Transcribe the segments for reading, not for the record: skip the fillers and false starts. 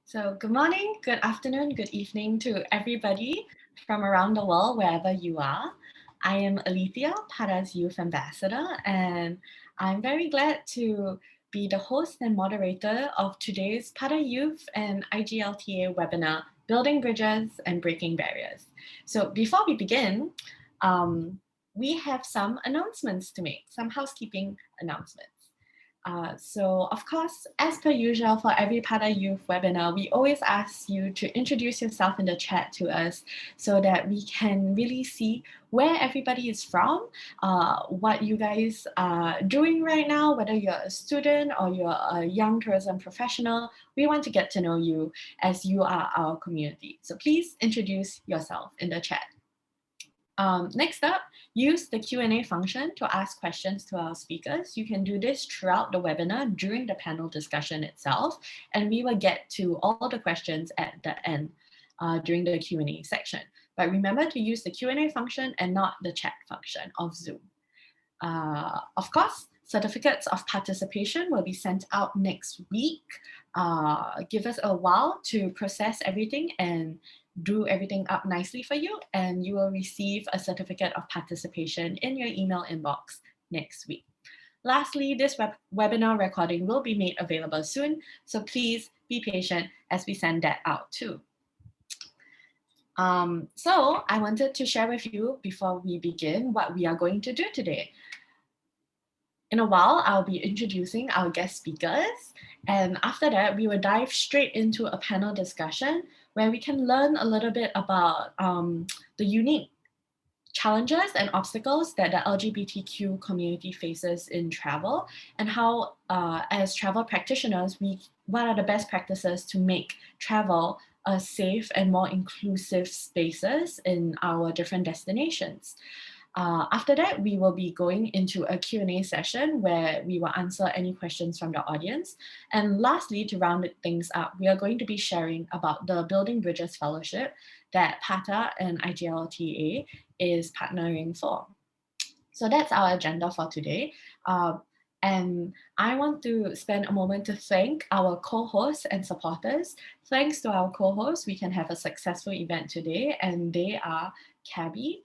So good morning, good afternoon, good evening to everybody from around the world, wherever you are. I am Alethea, PATA's Youth Ambassador, and I'm very glad to be the host and moderator of today's PATA Youth and IGLTA webinar, Building Bridges and Breaking Barriers. So before we begin, we have some announcements to make, some housekeeping announcements. So of course, as per usual for every PATA Youth webinar, we always ask you to introduce yourself in the chat to us so that we can really see where everybody is from, what you guys are doing right now, whether you're a student or you're a young tourism professional. We want to get to know you as you are our community. So please introduce yourself in the chat. Next up, use the Q&A function to ask questions to our speakers. You can do this throughout the webinar during the panel discussion itself, and we will get to all the questions at the end during the Q&A section. But remember to use the Q&A function and not the chat function of Zoom. Of course, certificates of participation will be sent out next week. Give us a while to process everything and do everything up nicely for you, and you will receive a certificate of participation in your email inbox next week. Lastly, this webinar recording will be made available soon, so please be patient as we send that out too. So I wanted to share with you before we begin what we are going to do today. In a while, I'll be introducing our guest speakers, and after that, we will dive straight into a panel discussion where we can learn a little bit about the unique challenges and obstacles that the LGBTQ community faces in travel, and how, as travel practitioners, what are the best practices to make travel a safe and more inclusive spaces in our different destinations. After that, we will be going into a Q&A session where we will answer any questions from the audience. And lastly, to round things up, we are going to be sharing about the Building Bridges Fellowship that PATA and IGLTA is partnering for. So that's our agenda for today. And I want to spend a moment to thank our co-hosts and supporters. Thanks to our co-hosts, we can have a successful event today, and they are CABI,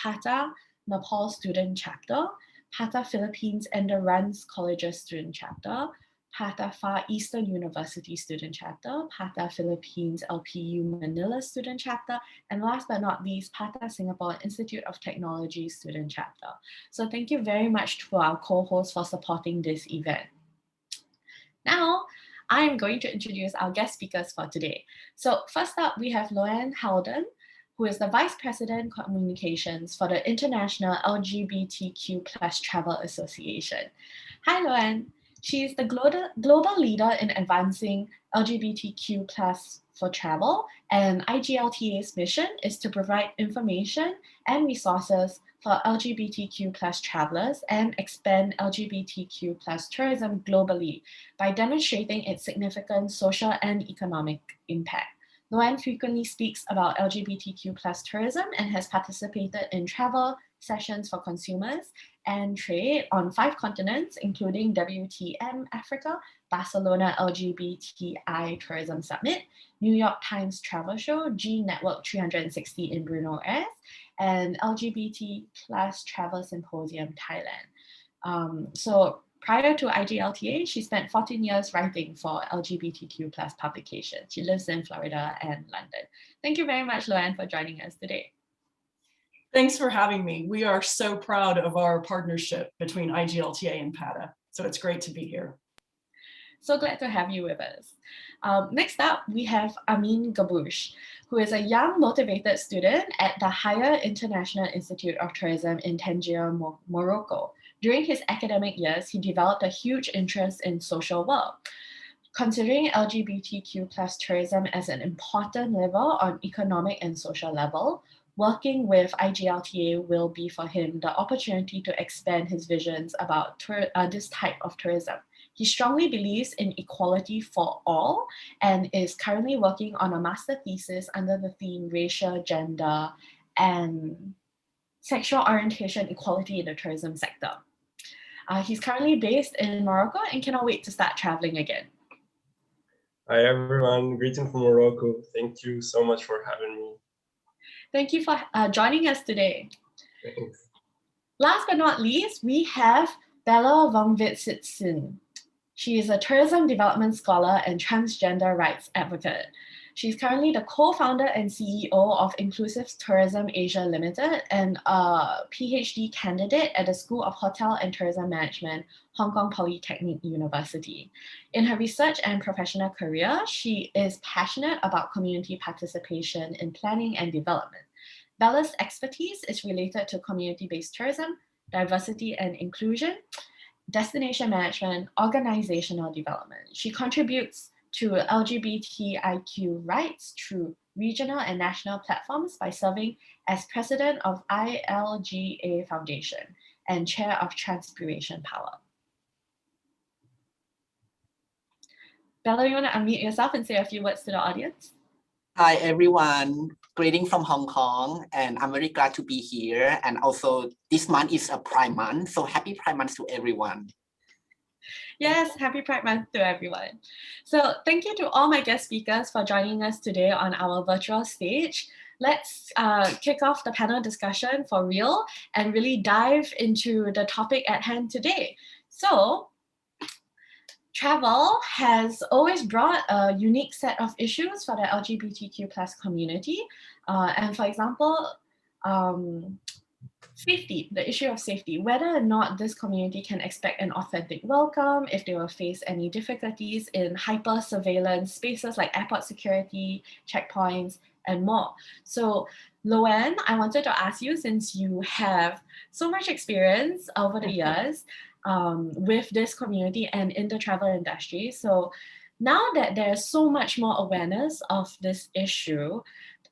PATA, Nepal Student Chapter, PATA Philippines Enderun Colleges Student Chapter, PATA Far Eastern University Student Chapter, PATA Philippines LPU-Manila Student Chapter, and last but not least, PATA Singapore Institute of Technology Student Chapter. So thank you very much to our co-hosts for supporting this event. Now, I'm going to introduce our guest speakers for today. So first up, we have Loanne Halden, who is the Vice President Communications for the International LGBTQ Travel Association. Hi, Loanne. She is the global leader in advancing LGBTQ for travel, and IGLTA's mission is to provide information and resources for LGBTQ travelers and expand LGBTQ tourism globally by demonstrating its significant social and economic impact. Loanne frequently speaks about LGBTQ tourism and has participated in travel sessions for consumers and trade on 5 continents, including WTM Africa, Barcelona LGBTI Tourism Summit, New York Times Travel Show, G Network 360 in Buenos Aires, and LGBT Travel Symposium Thailand. So prior to IGLTA, she spent 14 years writing for LGBTQ publications. She lives in Florida and London. Thank you very much, Loanne, for joining us today. Thanks for having me. We are so proud of our partnership between IGLTA and PATA, so it's great to be here. So glad to have you with us. Next up, we have Amin Gabouche, who is a young, motivated student at the Higher International Institute of Tourism in Tangier, Morocco. During his academic years, he developed a huge interest in social work. Considering LGBTQ tourism as an important lever on economic and social level, working with IGLTA will be for him the opportunity to expand his visions about this type of tourism. He strongly believes in equality for all and is currently working on a master thesis under the theme Racial, Gender, and Sexual Orientation Equality in the Tourism Sector. He's currently based in Morocco and cannot wait to start traveling again. Hi everyone, greetings from Morocco. Thank you so much for having me. Thank you for joining us today. Thanks. Last but not least, we have Bella von Vitsitsun. She is a tourism development scholar and transgender rights advocate. She's currently the co-founder and CEO of Inclusive Tourism Asia Limited and a PhD candidate at the School of Hotel and Tourism Management, Hong Kong Polytechnic University. In her research and professional career, she is passionate about community participation in planning and development. Bella's expertise is related to community-based tourism, diversity and inclusion, destination management, organizational development. She contributes to LGBTIQ rights through regional and national platforms by serving as president of IGLTA Foundation and chair of Transpiration Power. Bella, you want to unmute yourself and say a few words to the audience? Hi, everyone. Greeting from Hong Kong, and I'm very glad to be here. And also, this month is a Pride Month, so happy Pride Month to everyone. Yes, happy Pride Month to everyone. So thank you to all my guest speakers for joining us today on our virtual stage. Let's kick off the panel discussion for real and really dive into the topic at hand today. So, travel has always brought a unique set of issues for the LGBTQ plus community. And for example, safety, the issue of safety, whether or not this community can expect an authentic welcome, if they will face any difficulties in hyper surveillance spaces like airport security, checkpoints, and more. So Loanne, I wanted to ask you, since you have so much experience over the years with this community and in the travel industry. So now that there's so much more awareness of this issue,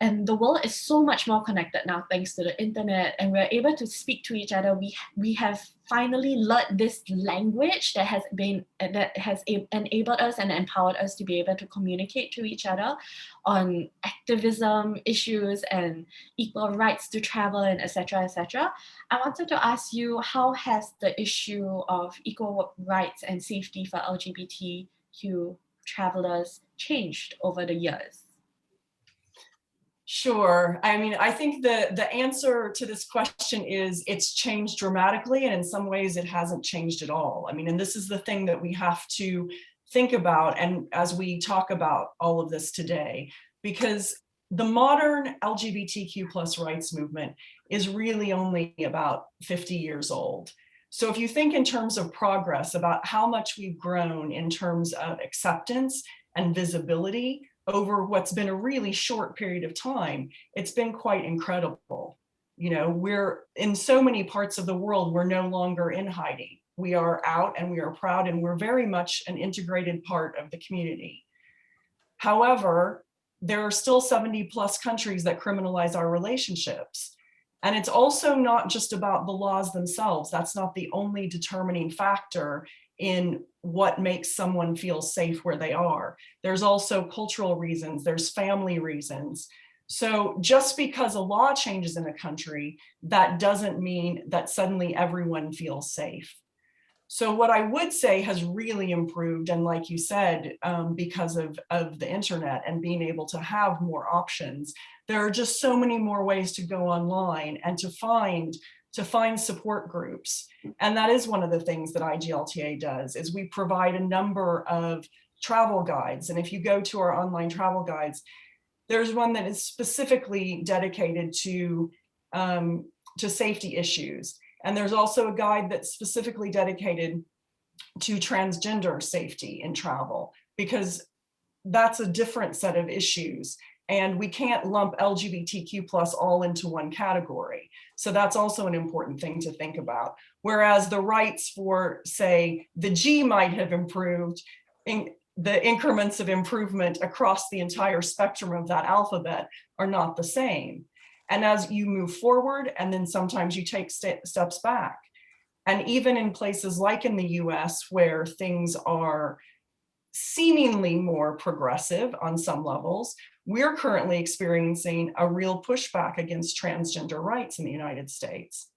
and the world is so much more connected now thanks to the internet, and we're able to speak to each other. We have finally learned this language that has enabled us and empowered us to be able to communicate to each other on activism issues and equal rights to travel and etc. etc. I wanted to ask you, how has the issue of equal rights and safety for LGBTQ travelers changed over the years? Sure. I mean, I think the answer to this question is it's changed dramatically, and in some ways it hasn't changed at all. I mean, and this is the thing that we have to think about, and as we talk about all of this today, because the modern LGBTQ plus rights movement is really only about 50 years old. So if you think in terms of progress about how much we've grown in terms of acceptance and visibility over what's been a really short period of time, it's been quite incredible. You know, we're in so many parts of the world, we're no longer in hiding. We are out and we are proud, and we're very much an integrated part of the community. However, there are still 70 plus countries that criminalize our relationships. And it's also not just about the laws themselves. That's not the only determining factor in what makes someone feel safe where they are. There's also cultural reasons, there's family reasons. So just because a law changes in a country, that doesn't mean that suddenly everyone feels safe. So what I would say has really improved, and like you said, because of the internet and being able to have more options, there are just so many more ways to go online and to find support groups. And that is one of the things that IGLTA does, is we provide a number of travel guides. And if you go to our online travel guides, there's one that is specifically dedicated to safety issues. And there's also a guide that's specifically dedicated to transgender safety in travel, because that's a different set of issues. And we can't lump LGBTQ plus all into one category. So that's also an important thing to think about. Whereas the rights for, say, the G might have improved, in the increments of improvement across the entire spectrum of that alphabet are not the same. And as you move forward, and then sometimes you take steps back. And even in places like in the US, where things are seemingly more progressive on some levels, we're currently experiencing a real pushback against transgender rights in the United States.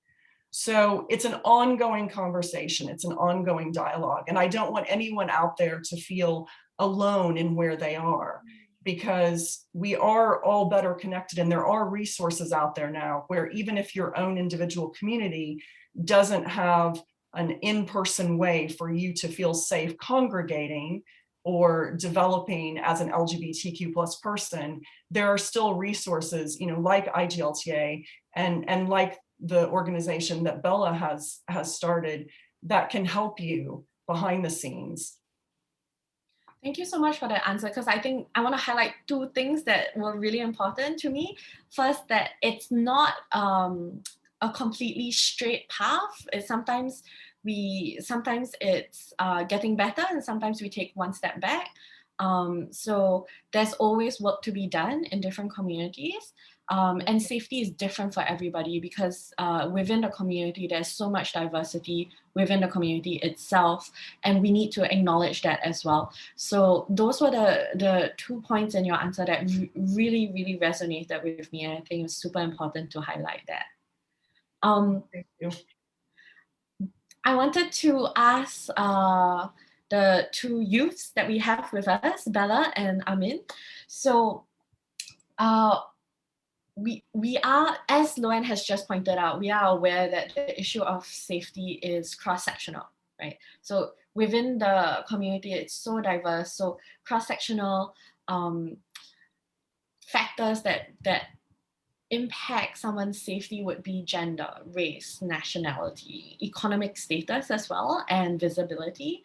So it's an ongoing conversation. It's an ongoing dialogue. And I don't want anyone out there to feel alone in where they are, because we are all better connected, and there are resources out there now where even if your own individual community doesn't have an in-person way for you to feel safe congregating or developing as an LGBTQ plus person, there are still resources, like IGLTA and like the organization that Bella has started that can help you behind the scenes. Thank you so much for that answer, because I think I want to highlight two things that were really important to me. First, that it's not a completely straight path. Sometimes it's getting better, and sometimes we take one step back. So there's always work to be done in different communities. And safety is different for everybody, because within the community, there's so much diversity within the community itself, and we need to acknowledge that as well. So those were the 2 points in your answer that really, really resonated with me, and I think it's super important to highlight that. Thank you. I wanted to ask the two youths that we have with us, Bella and Amin. So we are, as Loan has just pointed out, we are aware that the issue of safety is cross-sectional, right? So within the community, it's so diverse. So cross-sectional factors that impact someone's safety would be gender, race, nationality, economic status as well, and visibility,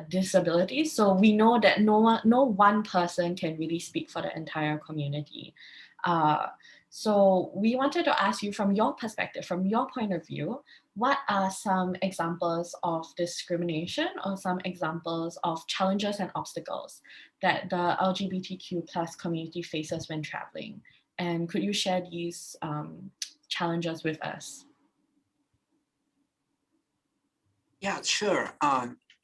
disability. So we know that no one person can really speak for the entire community. So we wanted to ask you, from your perspective, from your point of view, what are some examples of discrimination or some examples of challenges and obstacles that the LGBTQ plus community faces when traveling? And could you share these challenges with us? Yeah, sure.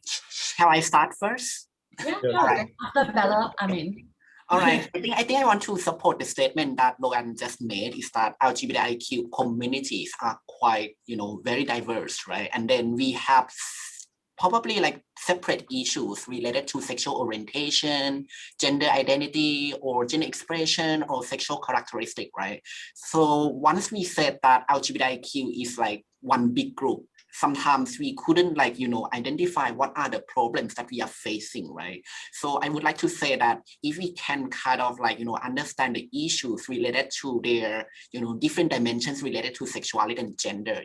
Shall I start first? Yeah, Yeah. sure. After Bella, Amin. All right. I think I want to support the statement that Logan just made, is that LGBTIQ communities are quite, very diverse, right? And then we have probably like separate issues related to sexual orientation, gender identity, or gender expression, or sexual characteristic, right? So once we said that LGBTIQ is like one big group, sometimes we couldn't identify what are the problems that we are facing, right? So I would like to say that if we can kind of understand the issues related to their, different dimensions related to sexuality and gender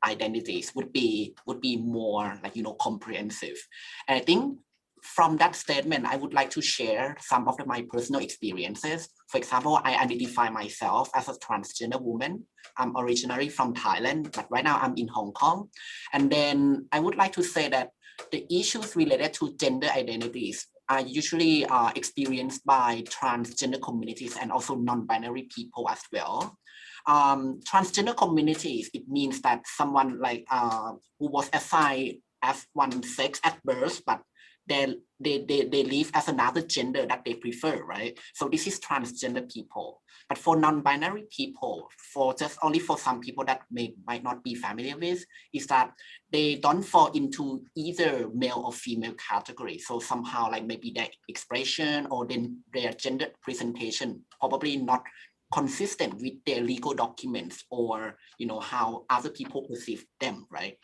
identities would be more comprehensive. And I think from that statement, I would like to share some of my personal experiences. For example, I identify myself as a transgender woman. I'm originally from Thailand, but right now I'm in Hong Kong. And then I would like to say that the issues related to gender identities are usually experienced by transgender communities and also non-binary people as well. Transgender communities, it means that someone who was assigned as one sex at birth, but they live as another gender that they prefer, right? So this is transgender people. But for non-binary people, only for some people that might not be familiar with, is that they don't fall into either male or female category. So somehow maybe their expression or then their gender presentation probably not consistent with their legal documents or how other people perceive them, right?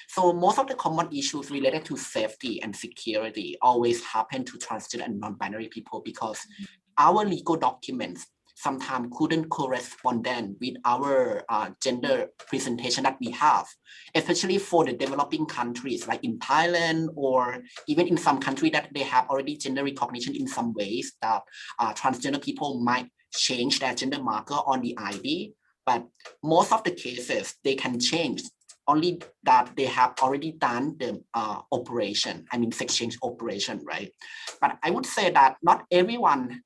So most of the common issues related to safety and security always happen to transgender and non-binary people, because our legal documents sometimes couldn't correspond then with our gender presentation that we have, especially for the developing countries like in Thailand, or even in some country that they have already gender recognition in some ways, that transgender people might change their gender marker on the ID, but most of the cases they can change only that they have already done the operation, sex change operation, right? But I would say that not everyone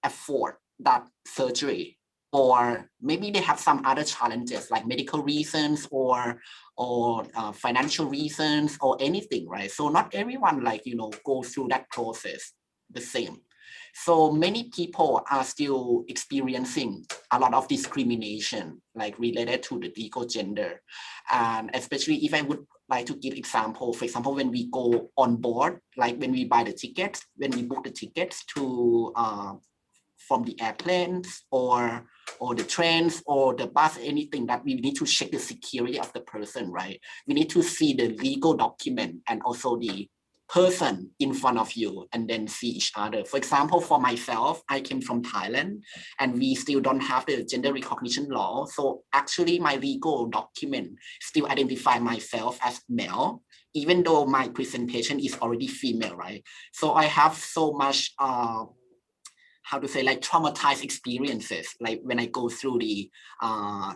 afford that surgery, or maybe they have some other challenges like medical reasons or financial reasons or anything, right? So not everyone go through that process the same. So many people are still experiencing a lot of discrimination, like related to the legal gender. And especially if I would like to give example, for example, when we go on board, like when we buy the tickets, when we book the tickets to from the airplanes or the trains or the bus, anything that we need to check the security of the person, right? We need to see the legal document and also the person in front of you and then see each other. For example, for myself, I came from Thailand and we still don't have the gender recognition law. So actually my legal document still identify myself as male, even though my presentation is already female, right? So I have so much, how to say, like traumatized experiences, like when I go through the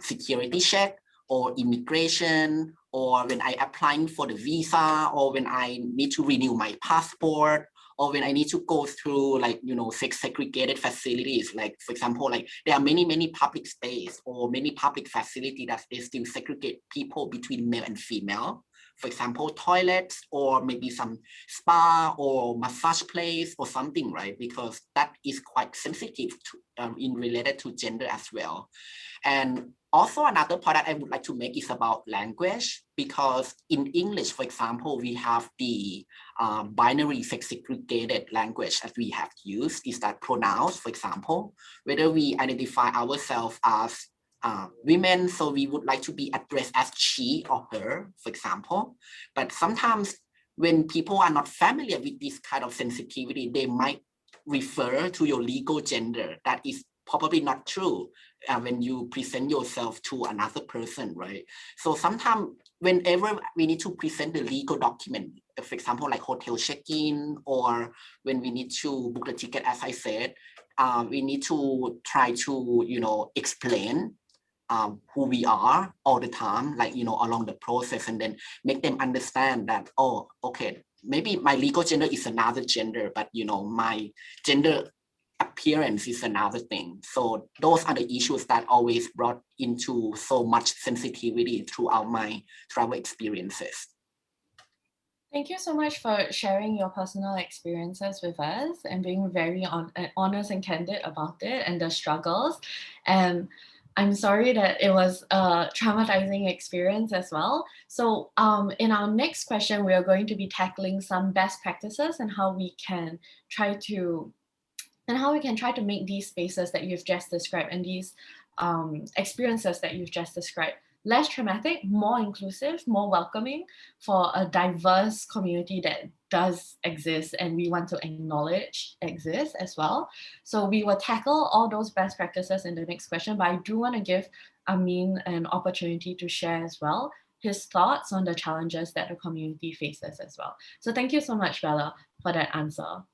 security check or immigration, or when I applying for the visa, or when I need to renew my passport, or when I need to go through like, you know, sex segregated facilities. Like for example, like there are many public space or many public facility that they still segregate people between male and female. For example, toilets or maybe some spa or massage place or something, right? Because that is quite sensitive to, in related to gender as well. And also another point that I would like to make is about language, because in English, for example, we have the binary sex segregated language that we have used is that pronouns, for example, whether we identify ourselves as women, so we would like to be addressed as she or her, for example. But sometimes when people are not familiar with this kind of sensitivity, they might refer to your legal gender. That is probably not true when you present yourself to another person, right? So sometimes whenever we need to present the legal document, for example, like hotel check-in, or when we need to book the ticket, as I said, we need to try to, you know, explain who we are all the time, like, you know, along the process, and then make them understand that, oh, okay, maybe my legal gender is another gender, but, you know, my gender appearance is another thing. So those are the issues that always brought into so much sensitivity throughout my travel experiences. Thank you so much for sharing your personal experiences with us and being very honest and candid about it and the struggles. And I'm sorry that it was a traumatizing experience as well. So in our next question, we are going to be tackling some best practices and how we can try to make these spaces that you've just described and these experiences that you've just described less traumatic, more inclusive, more welcoming for a diverse community that does exist and we want to acknowledge exists as well. So we will tackle all those best practices in the next question, but I do want to give Amin an opportunity to share as well his thoughts on the challenges that the community faces as well. So thank you so much, Bella, for that answer.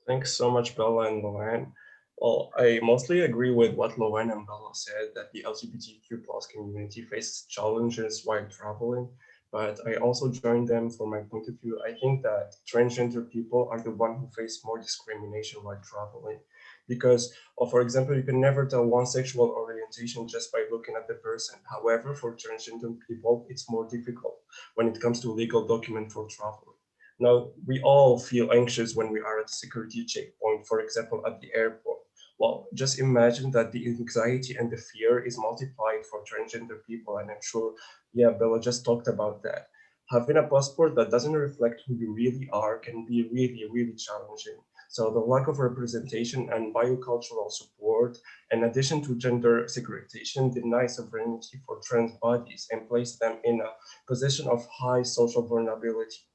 Thanks so much, Bella and Loanne. Well, I mostly agree with what Loanne and Bella said, that the LGBTQ plus community faces challenges while traveling, but I also join them from my point of view. I think that transgender people are the one who face more discrimination while traveling, because, for example, you can never tell one's sexual orientation just by looking at the person. However, for transgender people, it's more difficult when it comes to legal document for traveling. Now, we all feel anxious when we are at a security checkpoint, for example, at the airport. Well, just imagine that the anxiety and the fear is multiplied for transgender people. And I'm sure, yeah, Bella just talked about that. Having a passport that doesn't reflect who you really are can be really challenging. So the lack of representation and biocultural support, in addition to gender segregation, denies sovereignty for trans bodies and place them in a position of high social vulnerability.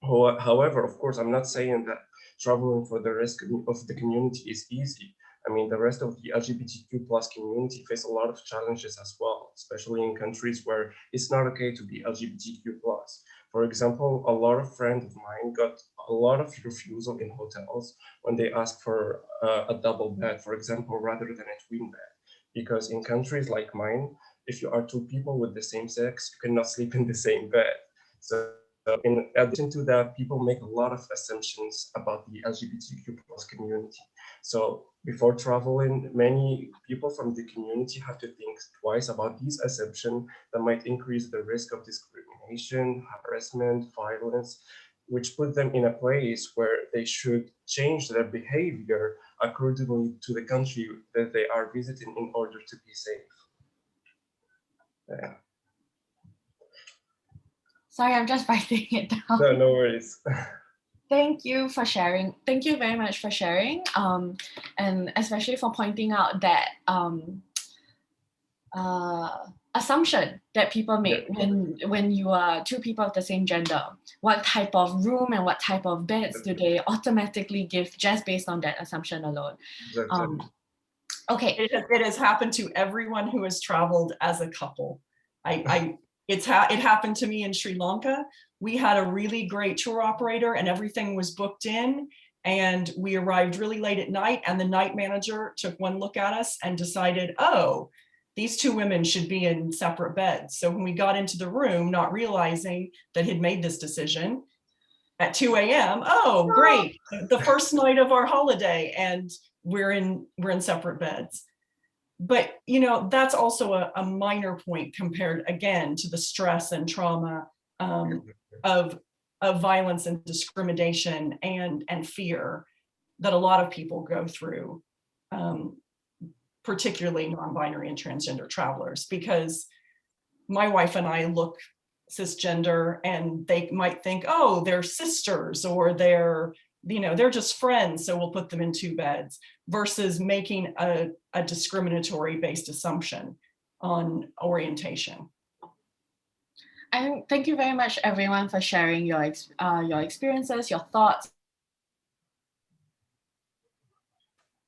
However, of course, I'm not saying that traveling for the rest of the community is easy. I mean, the rest of the LGBTQ plus community face a lot of challenges as well, especially in countries where it's not okay to be LGBTQ plus. For example, a lot of friends of mine got a lot of refusal in hotels when they asked for a double bed, for example, rather than a twin bed. Because in countries like mine, if you are two people with the same sex, you cannot sleep in the same bed. So in addition to that, people make a lot of assumptions about the LGBTQ plus community. So before traveling, many people from the community have to think twice about these assumptions that might increase the risk of discrimination, harassment, violence. which put them in a place where they should change their behavior accordingly to the country that they are visiting in order to be safe. Yeah. Sorry, I'm just writing it down. No, no worries. Thank you for sharing. Thank you very much for sharing, and especially for pointing out that assumption that people make when you are two people of the same gender. What type of room and what type of beds do they automatically give just based on that assumption alone? Okay. It has happened to everyone who has traveled as a couple. It happened to me in Sri Lanka. We had a really great tour operator and everything was booked in, and we arrived really late at night, and the night manager took one look at us and decided, oh, these two women should be in separate beds. So when we got into the room, not realizing that he'd made this decision at 2 a.m., oh, great, the first night of our holiday, and we're in separate beds. But, you know, that's also a minor point compared, again, to the stress and trauma of violence and discrimination and fear that a lot of people go through, particularly non-binary and transgender travelers, because my wife and I look cisgender and they might think, oh, they're sisters, or they're just friends, so we'll put them in two beds, versus making a discriminatory based assumption on orientation. And thank you very much, everyone, for sharing your experiences, your thoughts.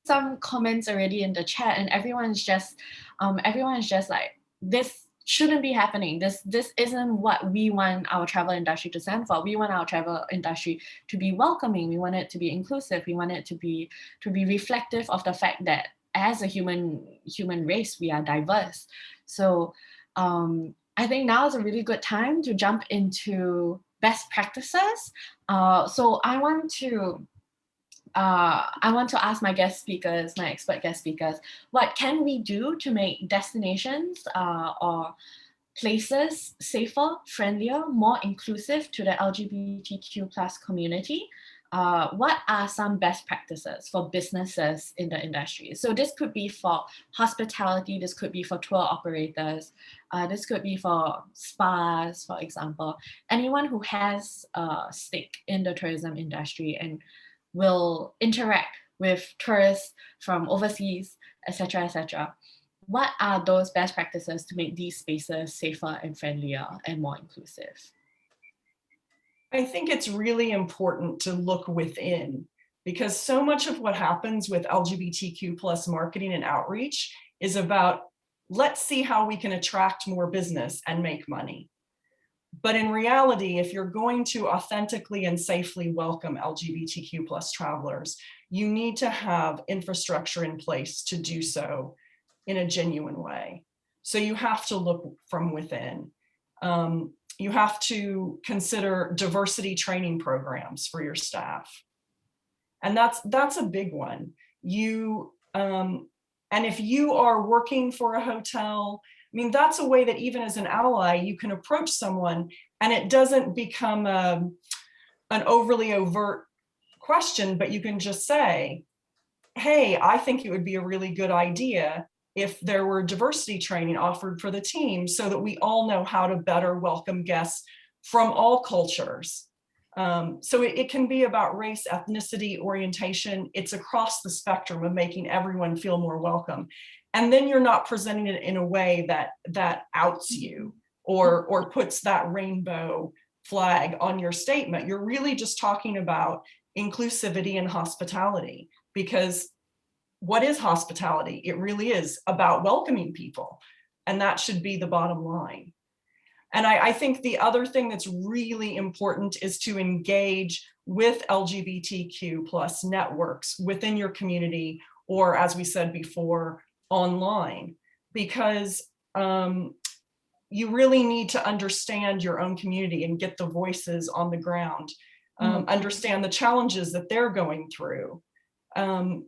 Some comments already in the chat, and everyone's just like, this shouldn't be happening. This isn't what we want our travel industry to stand for. We want our travel industry to be welcoming. We want it to be inclusive. We want it to be reflective of the fact that as a human race, we are diverse. So I think now is a really good time to jump into best practices. So I want to ask my guest speakers, my expert guest speakers, what can we do to make destinations or places safer, friendlier, more inclusive to the LGBTQ+ community? What are some best practices for businesses in the industry? So this could be for hospitality, this could be for tour operators, this could be for spas, for example, anyone who has a stake in the tourism industry and will interact with tourists from overseas, etc., etc. What are those best practices to make these spaces safer and friendlier and more inclusive? I think it's really important to look within, because so much of what happens with LGBTQ+ marketing and outreach is about, let's see how we can attract more business and make money. But in reality, if you're going to authentically and safely welcome LGBTQ+ travelers, you need to have infrastructure in place to do so in a genuine way. So you have to look from within. You have to consider diversity training programs for your staff. And that's a big one. And if you are working for a hotel, I mean, that's a way that even as an ally, you can approach someone and it doesn't become an overly overt question, but you can just say, hey, I think it would be a really good idea if there were diversity training offered for the team so that we all know how to better welcome guests from all cultures. So it can be about race, ethnicity, orientation. It's across the spectrum of making everyone feel more welcome. And then you're not presenting it in a way that outs you or puts that rainbow flag on your statement. You're really just talking about inclusivity and hospitality, because what is hospitality? It really is about welcoming people, and that should be the bottom line. And I think the other thing that's really important is to engage with LGBTQ+ networks within your community, or as we said before, online, because you really need to understand your own community and get the voices on the ground, understand the challenges that they're going through.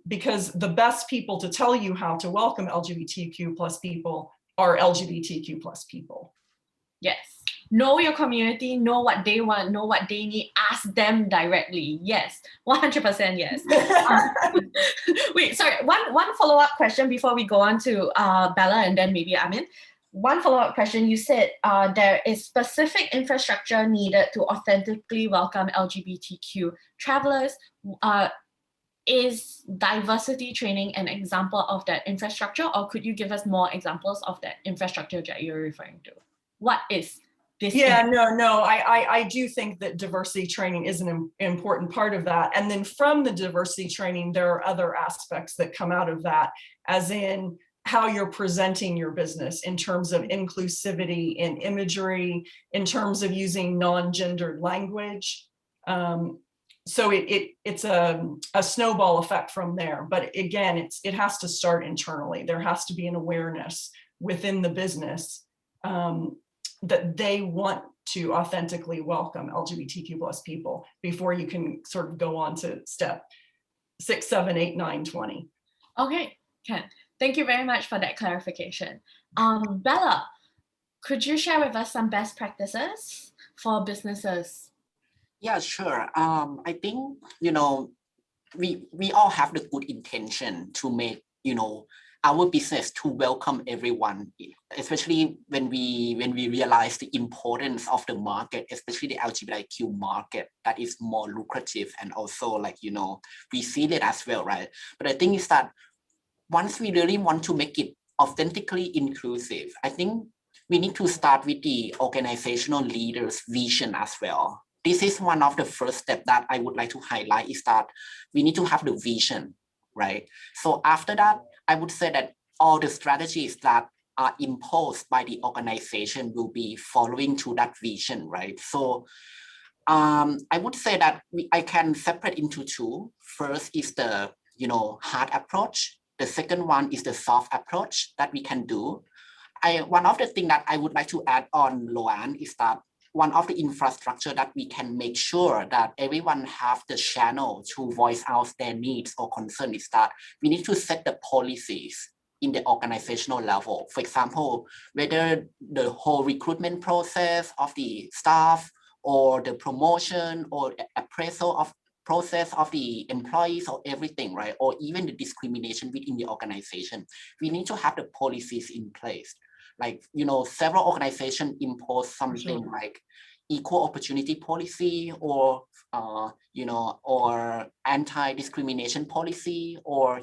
Because the best people to tell you how to welcome LGBTQ+ people are LGBTQ+ people. Yes, Know your community, know what they want, know what they need, ask them directly. Yes, 100% yes. Wait, sorry, one follow-up question before we go on to Bella and then maybe Amin. One follow-up question, you said there is specific infrastructure needed to authentically welcome LGBTQ travelers. Is diversity training an example of that infrastructure, or could you give us more examples of that infrastructure that you're referring to? What is this? Yeah, no, I do think that diversity training is an important part of that. And then from the diversity training, there are other aspects that come out of that, as in how you're presenting your business in terms of inclusivity in imagery, in terms of using non-gendered language. So it's a snowball effect from there. But again, it has to start internally. There has to be an awareness within the business that they want to authentically welcome LGBTQ plus people before you can sort of go on to step 6, 7, 8, 9, 20. Okay, Ken. Thank you very much for that clarification. Bella, could you share with us some best practices for businesses? Yeah, sure. I think, we all have the good intention to make, our business to welcome everyone, especially when we realize the importance of the market, especially the LGBTQ market, that is more lucrative and also we see it as well, right? But I think is that once we really want to make it authentically inclusive, I think we need to start with the organizational leaders' vision as well. This is one of the first steps that I would like to highlight, is that we need to have the vision, right? So after that, I would say that all the strategies that are imposed by the organization will be following to that vision, right? So I would say that I can separate into two. First is the hard approach. The second one is the soft approach that we can do. One of the things that I would like to add on, Loan, is that one of the infrastructure that we can make sure that everyone have the channel to voice out their needs or concern is that we need to set the policies in the organizational level. For example, whether the whole recruitment process of the staff or the promotion or appraisal of process of the employees or everything, right? Or even the discrimination within the organization. We need to have the policies in place. Like, several organizations impose something like equal opportunity policy or, or anti-discrimination policy or,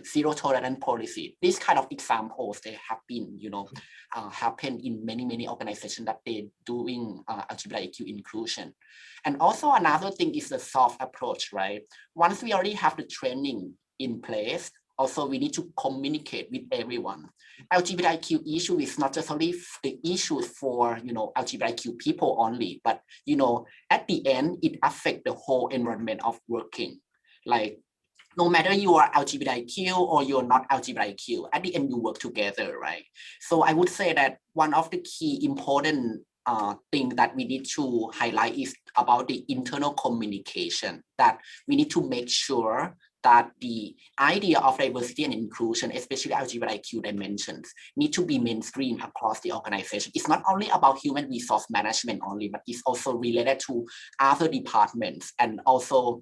zero tolerance policy. These kind of examples, they have been, happen in many organizations that they're doing LGBTQ inclusion. And also another thing is the soft approach, right? Once we already have the training in place, also, we need to communicate with everyone. LGBTQ issue is not just only the issue for LGBTQ people only, but at the end, it affects the whole environment of working. Like, no matter you are LGBTQ or you're not LGBTQ, at the end you work together, right? So I would say that one of the key important thing that we need to highlight is about the internal communication, that we need to make sure that the idea of diversity and inclusion, especially LGBTQ dimensions, need to be mainstream across the organization. It's not only about human resource management only, but it's also related to other departments. And also,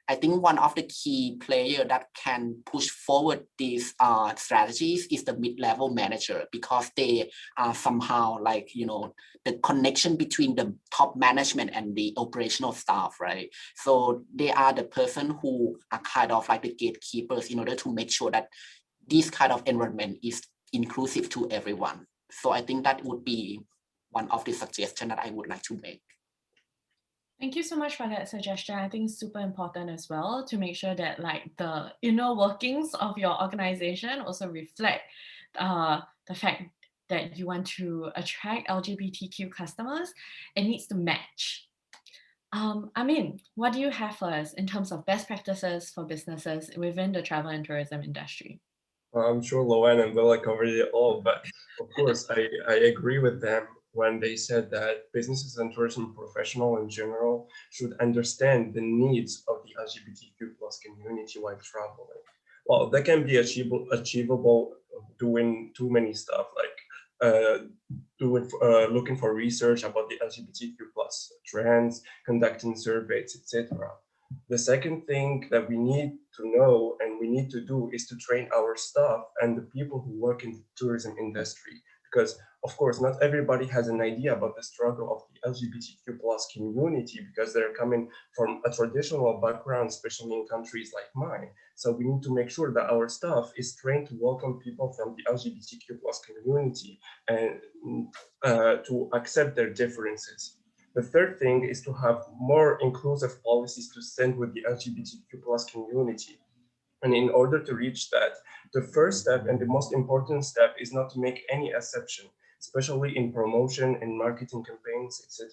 I think one of the key players that can push forward these strategies is the mid-level manager, because they are somehow like, the connection between the top management and the operational staff, right? So they are the person who are kind of like the gatekeepers in order to make sure that this kind of environment is inclusive to everyone. So I think that would be one of the suggestions that I would like to make. Thank you so much for that suggestion. I think it's super important as well to make sure that the inner workings of your organization also reflect the fact that you want to attract LGBTQ customers. It needs to match. Amin, what do you have for us in terms of best practices for businesses within the travel and tourism industry? I'm sure Loan and Bella covered it all, but of course I agree with them when they said that businesses and tourism professionals in general should understand the needs of the LGBTQ plus community while traveling. Well, that can be achievable doing too many stuff, like looking for research about the LGBTQ plus trends, conducting surveys, etc. The second thing that we need to know and we need to do is to train our staff and the people who work in the tourism industry. Because of course, not everybody has an idea about the struggle of the LGBTQ plus community because they're coming from a traditional background, especially in countries like mine. So we need to make sure that our staff is trained to welcome people from the LGBTQ plus community and to accept their differences. The third thing is to have more inclusive policies to stand with the LGBTQ plus community. And in order to reach that, the first step and the most important step is not to make any exception, especially in promotion and marketing campaigns, etc.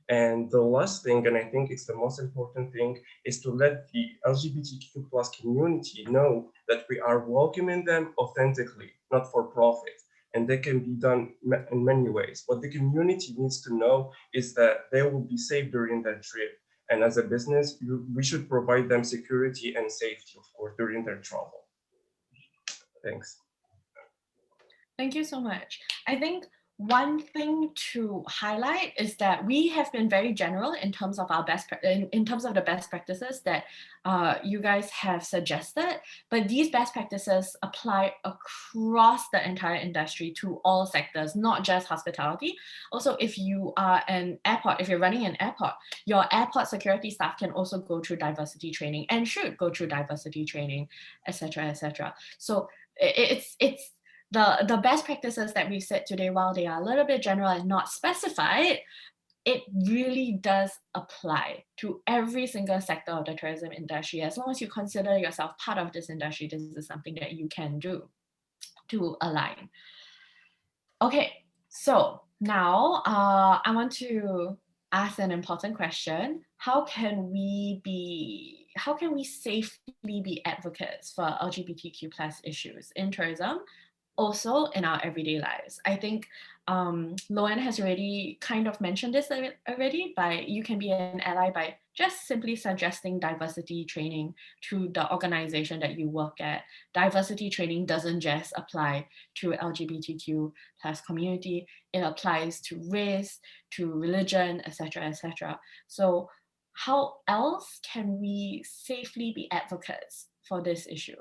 And the last thing, and I think it's the most important thing, is to let the LGBTQ plus community know that we are welcoming them authentically, not for profit. And that can be done in many ways. What the community needs to know is that they will be safe during their trip. And as a business, we should provide them security and safety, of course, during their travel. Thanks. Thank you so much. I think one thing to highlight is that we have been very general in terms of our in terms of the best practices that you guys have suggested, but these best practices apply across the entire industry to all sectors, not just hospitality. Also, if you are an airport, if you're running an airport, your airport security staff can also go through diversity training and should go through diversity training, etc., etc. So it's the best practices that we've said today, while they are a little bit general and not specified, it really does apply to every single sector of the tourism industry. As long as you consider yourself part of this industry, this is something that you can do to align. Okay, so now I want to ask an important question. How can we safely be advocates for LGBTQ plus issues in tourism, also in our everyday lives? I think Loan has already kind of mentioned this already, you can be an ally by just simply suggesting diversity training to the organization that you work at. Diversity training doesn't just apply to LGBTQ plus community, it applies to race, to religion, etc., etc. So how else can we safely be advocates for this issue?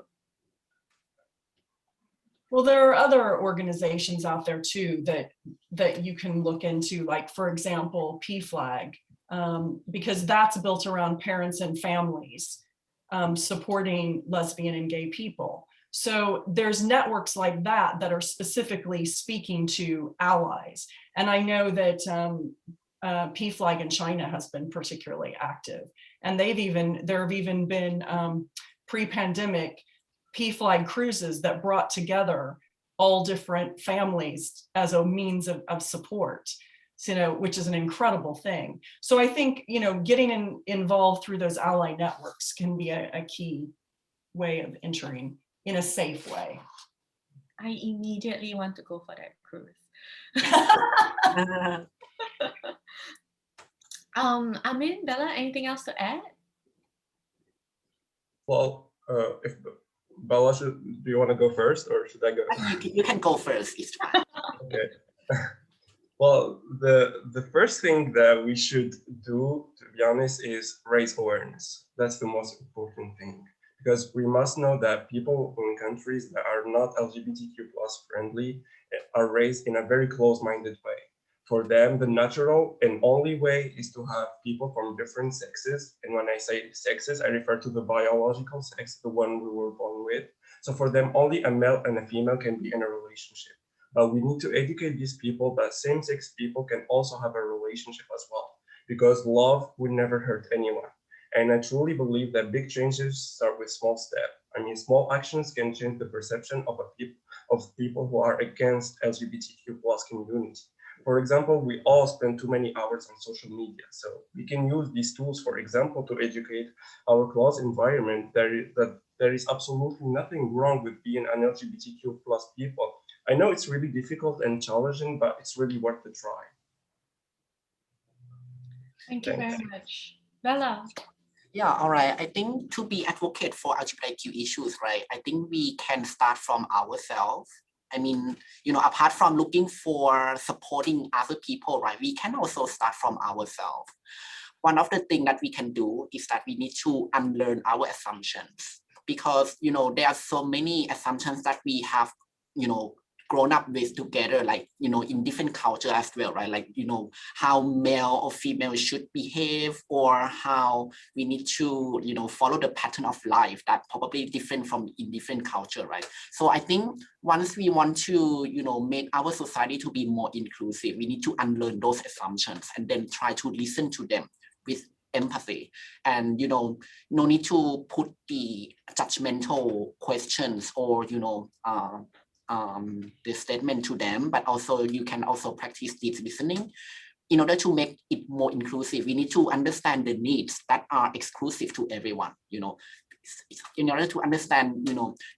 Well, there are other organizations out there too that you can look into, like, for example, PFLAG, because that's built around parents and families supporting lesbian and gay people. So there's networks like that that are specifically speaking to allies. And I know that PFLAG in China has been particularly active. And there have even been pre-pandemic PFLAG cruises that brought together all different families as a means of support, which is an incredible thing. So I think, getting involved through those ally networks can be a key way of entering in a safe way. I immediately want to go for that cruise. Amin, Bella, anything else to add? Well, if Bella, do you want to go first or should I go? You can go first, it's fine. Okay. Well, the first thing that we should do, to be honest, is raise awareness. That's the most important thing, because we must know that people in countries that are not LGBTQ plus friendly are raised in a very close-minded way. For them, the natural and only way is to have people from different sexes. And when I say sexes, I refer to the biological sex, the one we were born with. So for them, only a male and a female can be in a relationship. But we need to educate these people that same-sex people can also have a relationship as well, because love would never hurt anyone. And I truly believe that big changes start with small steps. I mean, small actions can change the perception of people who are against LGBTQ plus community. For example, we all spend too many hours on social media. So we can use these tools, for example, to educate our close environment that there is absolutely nothing wrong with being an LGBTQ plus people. I know it's really difficult and challenging, but it's really worth the try. Thank you very much. Bella. Yeah, all right. I think to be advocate for LGBTQ issues, right, I think we can start from ourselves I mean, apart from looking for supporting other people, right, we can also start from ourselves. One of the things that we can do is that we need to unlearn our assumptions, because, there are so many assumptions that we have, grown up with together, like, in different culture as well, right? Like, how male or female should behave, or how we need to, follow the pattern of life that probably different from in different culture, right? So I think once we want to, make our society to be more inclusive, we need to unlearn those assumptions and then try to listen to them with empathy, and no need to put the judgmental questions or the statement to them, but also you can also practice deep listening. In order to make it more inclusive, we need to understand the needs that are exclusive to everyone. In order to understand,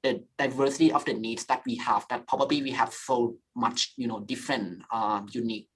the diversity of the needs that we have, that probably we have so much, different, unique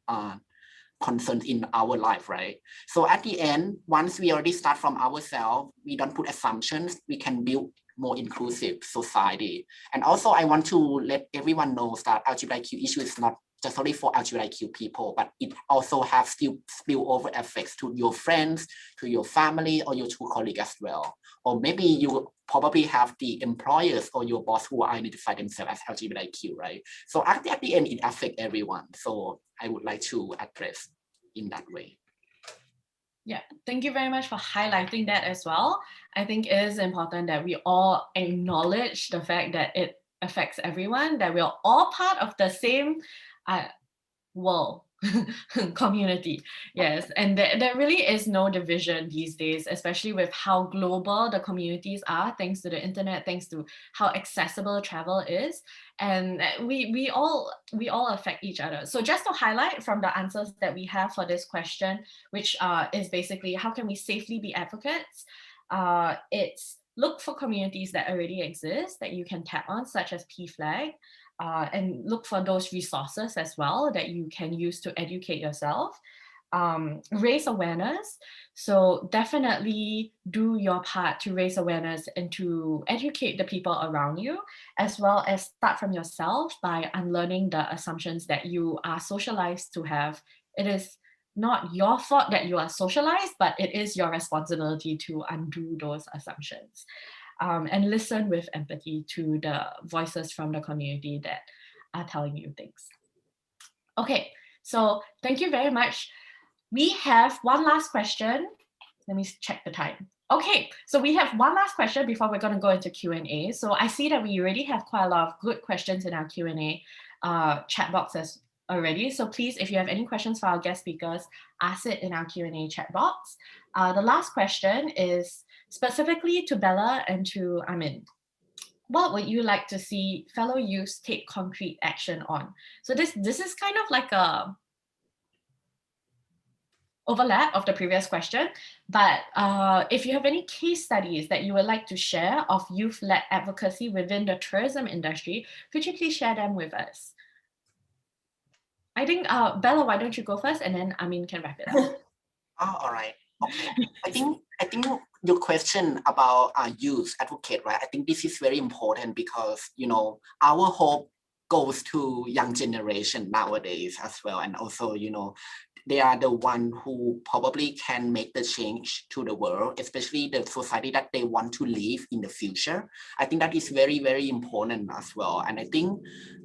concerns in our life, right? So at the end, once we already start from ourselves, we don't put assumptions, we can build more inclusive society. And also I want to let everyone know that LGBTQ issue is not just only for LGBTQ people, but it also has spillover effects to your friends, to your family, or your two colleagues as well. Or maybe you probably have the employers or your boss who identify themselves as LGBTQ, right? So at the end, it affects everyone. So I would like to address in that way. Yeah, thank you very much for highlighting that as well. I think it is important that we all acknowledge the fact that it affects everyone, that we're all part of the same world community. Yes, and there really is no division these days, especially with how global the communities are, thanks to the internet, thanks to how accessible travel is. And we all affect each other. So just to highlight from the answers that we have for this question, which is basically how can we safely be advocates? It's look for communities that already exist that you can tap on, such as PFLAG, and look for those resources as well that you can use to educate yourself. Raise awareness. So definitely do your part to raise awareness and to educate the people around you, as well as start from yourself by unlearning the assumptions that you are socialized to have. It is not your fault that you are socialized, but it is your responsibility to undo those assumptions. And listen with empathy to the voices from the community that are telling you things. Okay, so thank you very much. We have one last question. Let me check the time. Okay, so we have one last question before we're going to go into Q&A. So I see that we already have quite a lot of good questions in our Q&A chat boxes already. So please, if you have any questions for our guest speakers, ask it in our Q&A chat box. The last question is specifically to Bella and to Amin. What would you like to see fellow youths take concrete action on? So this is kind of like a overlap of the previous question, but if you have any case studies that you would like to share of youth-led advocacy within the tourism industry, could you please share them with us? I think, Bella, why don't you go first, and then Amin can wrap it up. Oh, all right. Okay. I think your question about youth advocate, right? I think this is very important because, our hope goes to young generation nowadays as well. And also, they are the one who probably can make the change to the world, especially the society that they want to live in the future. I think that is very, very important as well. And I think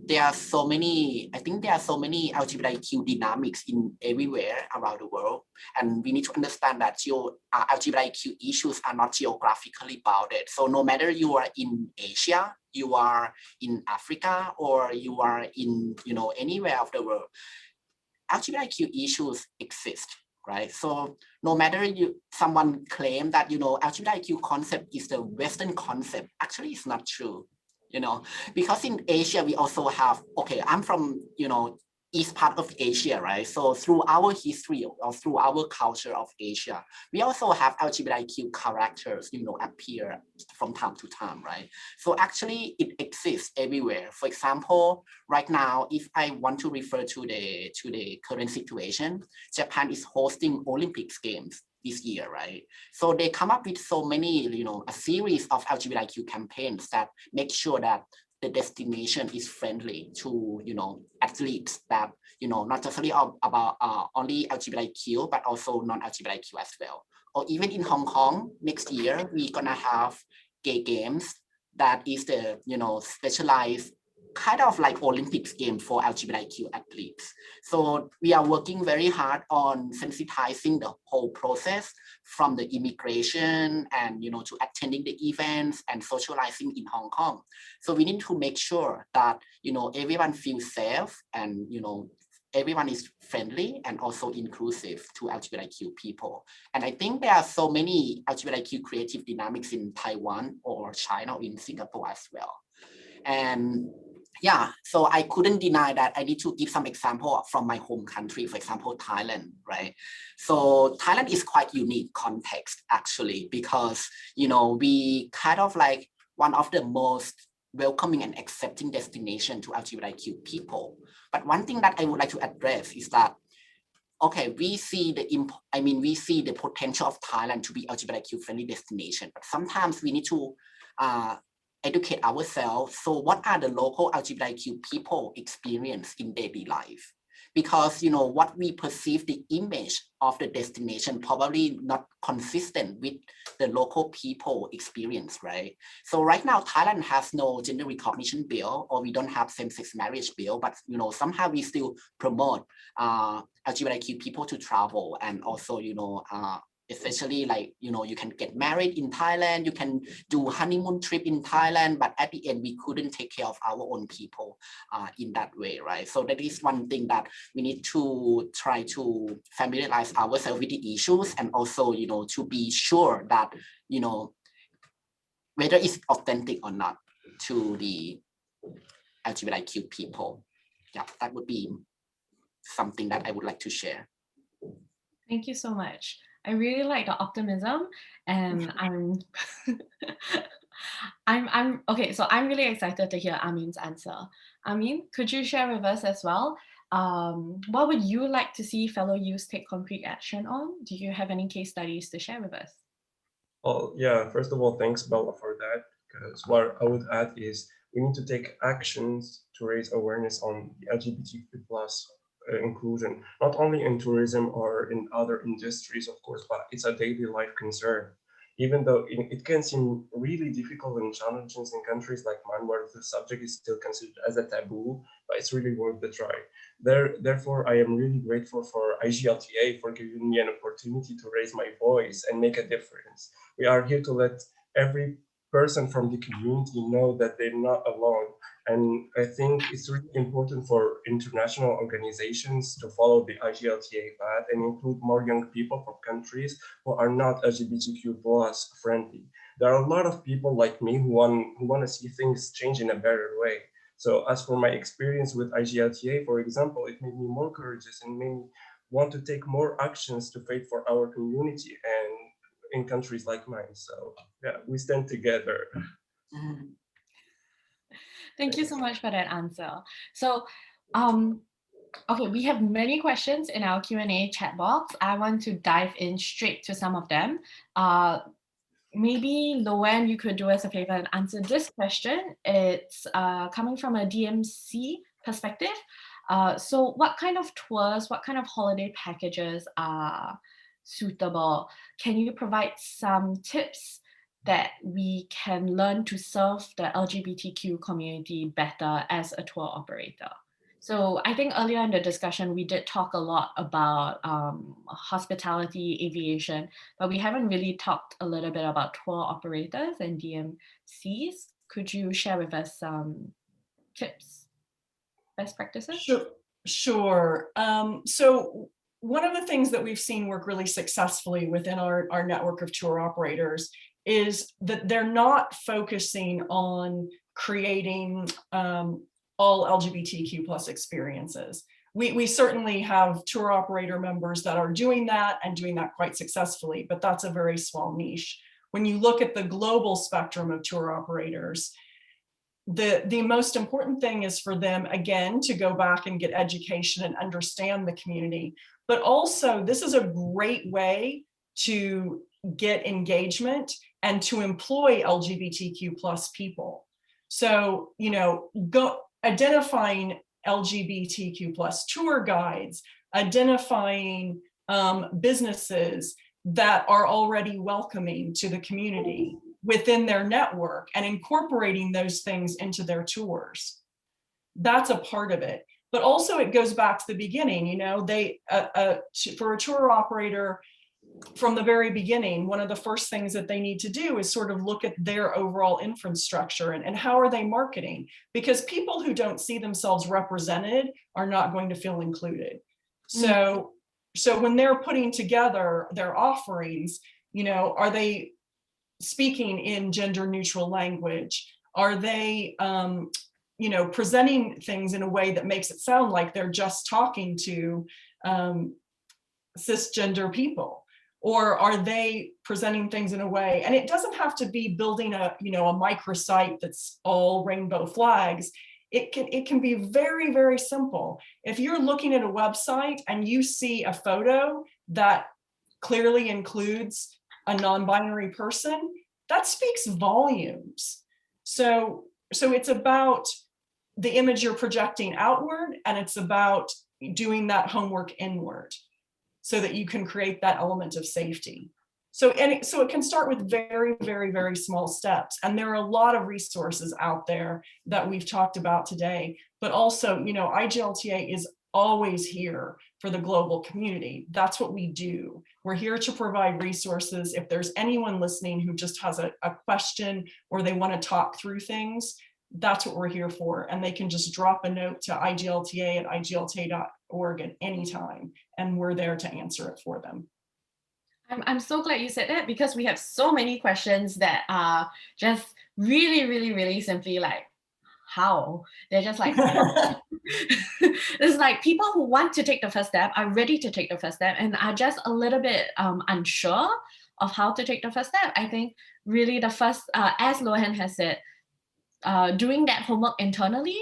there are so many LGBTQ dynamics in everywhere around the world. And we need to understand that your LGBTQ issues are not geographically bounded. So no matter you are in Asia, you are in Africa, or you are in, anywhere of the world, LGBTQ issues exist, right? So no matter someone claim that, LGBTQ concept is the Western concept, actually it's not true, because in Asia, we also have, okay, I'm from, east part of Asia, right? So through our history or through our culture of Asia, we also have LGBTQ characters, appear from time to time, right? So actually it exists everywhere. For example, right now, if I want to refer to the current situation, Japan is hosting Olympics Games this year, right? So they come up with so many, a series of LGBTQ campaigns that make sure that the destination is friendly to, athletes that, not just about only LGBTQ, but also non-LGBTQ as well. Or even in Hong Kong, next year, we're gonna have gay games that is the, specialized kind of like Olympics game for LGBTQ athletes. So we are working very hard on sensitizing the whole process from the immigration and, to attending the events and socializing in Hong Kong. So we need to make sure that, everyone feels safe and, everyone is friendly and also inclusive to LGBTQ people. And I think there are so many LGBTQ creative dynamics in Taiwan or China or in Singapore as well. And yeah, so I couldn't deny that I need to give some example from my home country, for example, Thailand, right? So Thailand is quite unique context actually, because, we kind of like one of the most welcoming and accepting destination to LGBTQ people. But one thing that I would like to address is that, okay, we see the potential of Thailand to be LGBTQ friendly destination, but sometimes we need to educate ourselves. So what are the local LGBTQ people experience in daily life? Because, what we perceive the image of the destination probably not consistent with the local people experience, right? So right now, Thailand has no gender recognition bill, or we don't have same-sex marriage bill, but, somehow we still promote LGBTQ people to travel, and also, especially like, you can get married in Thailand, you can do honeymoon trip in Thailand, but at the end, we couldn't take care of our own people in that way, right? So that is one thing that we need to try to familiarize ourselves with the issues, and also, to be sure that, whether it's authentic or not to the LGBTQ people. Yeah, that would be something that I would like to share. Thank you so much. I really like the optimism, and I'm okay. So I'm really excited to hear Amin's answer. Amin, could you share with us as well? What would you like to see fellow youths take concrete action on? Do you have any case studies to share with us? Well, yeah, first of all, thanks, Bella, for that, because what I would add is we need to take actions to raise awareness on the LGBTQ plus inclusion, not only in tourism or in other industries, of course, but it's a daily life concern. Even though it can seem really difficult and challenging in countries like mine, where the subject is still considered as a taboo, but it's really worth the try. Therefore, I am really grateful for IGLTA for giving me an opportunity to raise my voice and make a difference. We are here to let every person from the community know that they're not alone. And I think it's really important for international organizations to follow the IGLTA path and include more young people from countries who are not LGBTQ plus friendly. There are a lot of people like me who want to see things change in a better way. So as for my experience with IGLTA, for example, it made me more courageous and made me want to take more actions to fight for our community and in countries like mine. So yeah, we stand together. Thank you so much for that answer. So, okay, we have many questions in our Q&A chat box. I want to dive in straight to some of them. Maybe Loan, you could do us a favor and answer this question. It's coming from a DMC perspective. So what kind of tours, what kind of holiday packages are suitable? Can you provide some tips that we can learn to serve the LGBTQ community better as a tour operator? So I think earlier in the discussion, we did talk a lot about hospitality, aviation, but we haven't really talked a little bit about tour operators and DMCs. Could you share with us some tips, best practices? Sure. So one of the things that we've seen work really successfully within our network of tour operators is that they're not focusing on creating all LGBTQ plus experiences. We certainly have tour operator members that are doing that and doing that quite successfully, but that's a very small niche. When you look at the global spectrum of tour operators, the most important thing is for them, again, to go back and get education and understand the community. But also, this is a great way to get engagement and to employ LGBTQ plus people. So, go identifying LGBTQ plus tour guides, identifying businesses that are already welcoming to the community within their network and incorporating those things into their tours. That's a part of it. But also it goes back to the beginning, for a tour operator from the very beginning, one of the first things that they need to do is sort of look at their overall infrastructure and how are they marketing? Because people who don't see themselves represented are not going to feel included. So when they're putting together their offerings, are they speaking in gender neutral language? Are they presenting things in a way that makes it sound like they're just talking to cisgender people? Or are they presenting things in a way, and it doesn't have to be building a microsite that's all rainbow flags. It can be very, very simple. If you're looking at a website and you see a photo that clearly includes a non-binary person, that speaks volumes. So it's about the image you're projecting outward, and it's about doing that homework inward so that you can create that element of safety. So it can start with very, very, very small steps. And there are a lot of resources out there that we've talked about today, but also, IGLTA is always here for the global community. That's what we do. We're here to provide resources. If there's anyone listening who just has a question or they want to talk through things, that's what we're here for. And they can just drop a note to IGLTA@IGLTA.org at any time, and we're there to answer it for them. I'm so glad you said that, because we have so many questions that are just really, really, really simply like, how? They're just like, it's like people who want to take the first step are ready to take the first step and are just a little bit unsure of how to take the first step. I think really the first, as Lohan has said, doing that homework internally,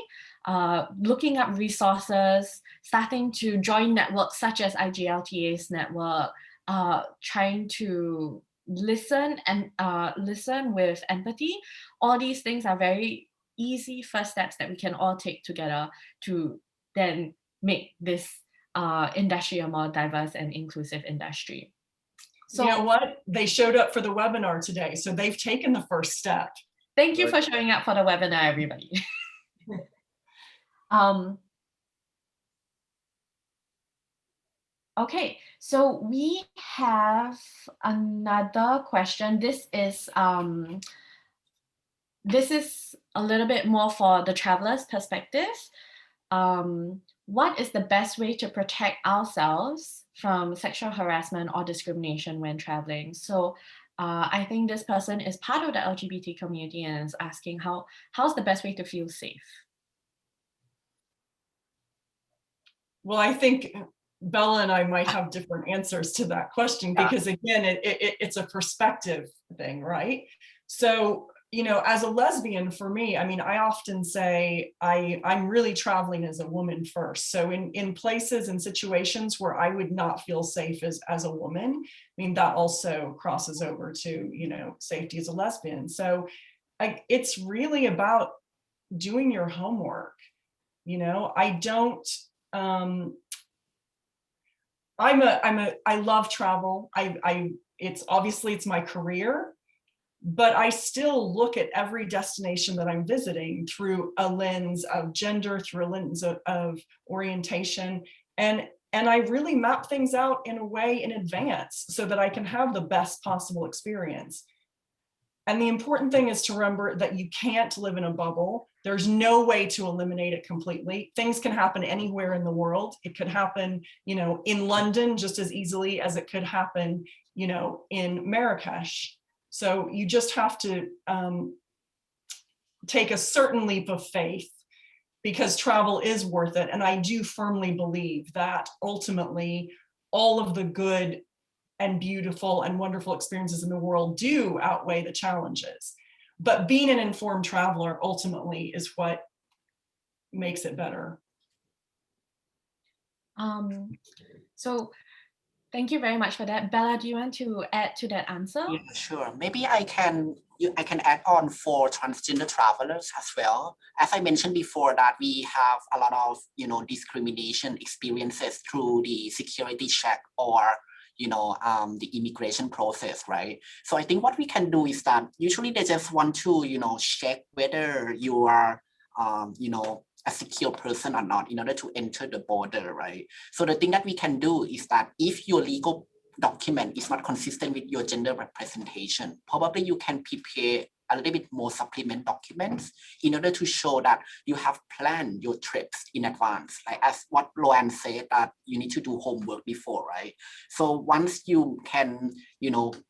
looking up resources, starting to join networks such as IGLTA's network, trying to listen and listen with empathy. All these things are very easy first steps that we can all take together to then make this industry a more diverse and inclusive industry. So, you know what? They showed up for the webinar today, so they've taken the first step. Thank you for showing up for the webinar, everybody. Okay, so we have another question. This is a little bit more for the traveler's perspective. What is the best way to protect ourselves from sexual harassment or discrimination when traveling? So I think this person is part of the LGBT community and is asking how's the best way to feel safe? Well, I think Bella and I might have different answers to that question, because again, it's a perspective thing, right? So, as a lesbian, for me, I mean, I often say I'm really traveling as a woman first. So in places and situations where I would not feel safe as a woman, I mean, that also crosses over to, safety as a lesbian. So it's really about doing your homework. I don't, I love travel. It's my career, but I still look at every destination that I'm visiting through a lens of gender, through a lens of orientation. And I really map things out in a way in advance so that I can have the best possible experience. And the important thing is to remember that you can't live in a bubble. There's no way to eliminate it completely. Things can happen anywhere in the world. It could happen, in London just as easily as it could happen, in Marrakesh. So you just have to take a certain leap of faith, because travel is worth it. And I do firmly believe that ultimately all of the good and beautiful and wonderful experiences in the world do outweigh the challenges. But being an informed traveler ultimately is what makes it better. So thank you very much for that. Bella, do you want to add to that answer? Yeah, sure. Maybe I can, I can add on for transgender travelers as well. As I mentioned before, that we have a lot of, discrimination experiences through the security check or, the immigration process, right? So I think what we can do is that usually they just want to, check whether you are, a secure person or not in order to enter the border, right? So the thing that we can do is that if your legal document is not consistent with your gender representation, probably you can prepare a little bit more supplement documents in order to show that you have planned your trips in advance. Like as what Loan said, that you need to do homework before, right? So once you can,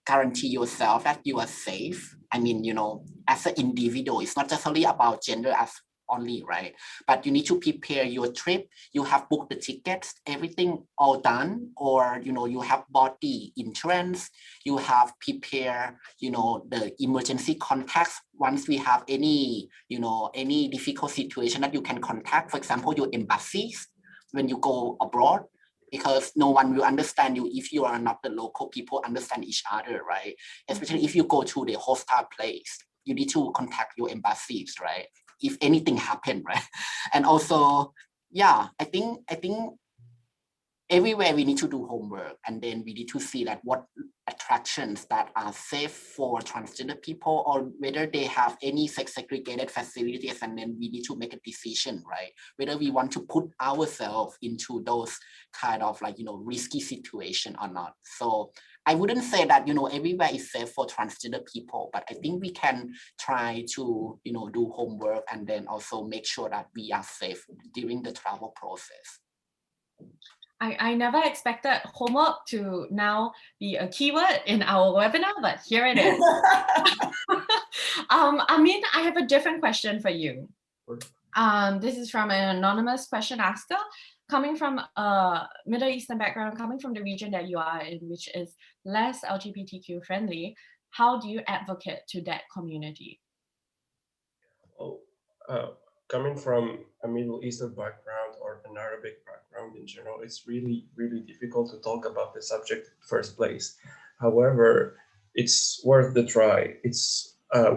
guarantee yourself that you are safe, I mean, as an individual, it's not just only about gender as only, right? But you need to prepare your trip. You have booked the tickets, everything all done, or you have bought the insurance. You have prepared, the emergency contacts. Once we have any, any difficult situation that you can contact, for example, your embassies when you go abroad, because no one will understand you if you are not the local people understand each other, right? Especially if you go to the hostile place, you need to contact your embassies, right? If anything happened, right? And also, yeah, I think everywhere we need to do homework, and then we need to see that what attractions that are safe for transgender people, or whether they have any sex segregated facilities, and then we need to make a decision, right? Whether we want to put ourselves into those kind of risky situation or not. So I wouldn't say that, everywhere is safe for transgender people, but I think we can try to, do homework and then also make sure that we are safe during the travel process. I never expected homework to now be a keyword in our webinar, but here it is. Amin, I have a different question for you. This is from an anonymous question asker, coming from a Middle Eastern background, coming from the region that you are in, which is less LGBTQ friendly. How do you advocate to that community? Coming from a Middle Eastern background or an Arabic background in general, it's really, really difficult to talk about the subject in the first place. However, it's worth the try.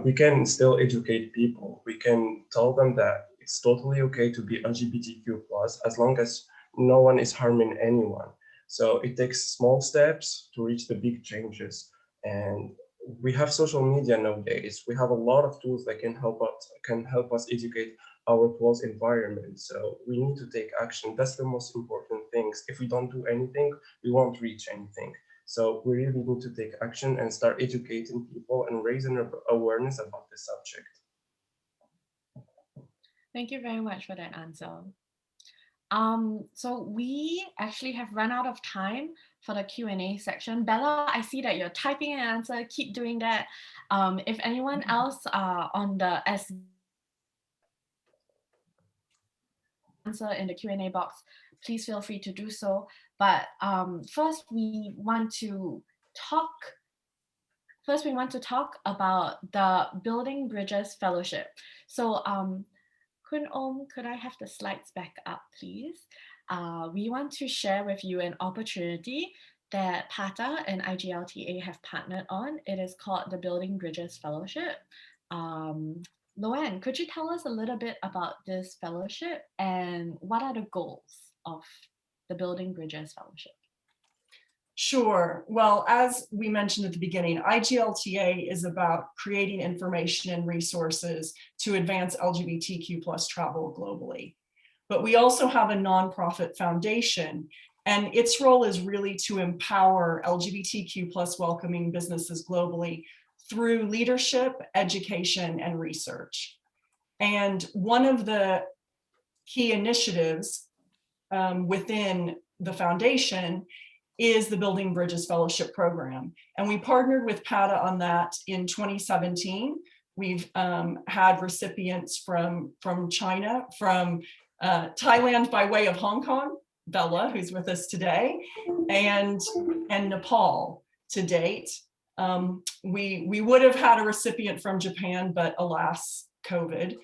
We can still educate people. We can tell them that it's totally okay to be LGBTQ+ as long as no one is harming anyone. So it takes small steps to reach the big changes. And we have social media nowadays. We have a lot of tools that can help us educate our close environment. So we need to take action. That's the most important thing. If we don't do anything, we won't reach anything. So we really need to take action and start educating people and raising awareness about this subject. Thank you very much for that answer. So we actually have run out of time for the Q&A section. Bella, I see that you're typing an answer. Keep doing that. If anyone else on the answer in the Q&A box, please feel free to do so. But first we want to talk about the Building Bridges Fellowship. So Kun Om, could I have the slides back up, please? We want to share with you an opportunity that PATA and IGLTA have partnered on. It is called the Building Bridges Fellowship. Loan, could you tell us a little bit about this fellowship and what are the goals of the Building Bridges Fellowship? Sure. Well, as we mentioned at the beginning, IGLTA is about creating information and resources to advance LGBTQ+ travel globally. But we also have a nonprofit foundation, and its role is really to empower LGBTQ+ welcoming businesses globally through leadership, education, and research. And one of the key initiatives within the foundation is the Building Bridges Fellowship Program. And we partnered with PATA on that in 2017. We've had recipients from China, from Thailand by way of Hong Kong, Bella, who's with us today, and Nepal to date. We would have had a recipient from Japan, but alas, COVID.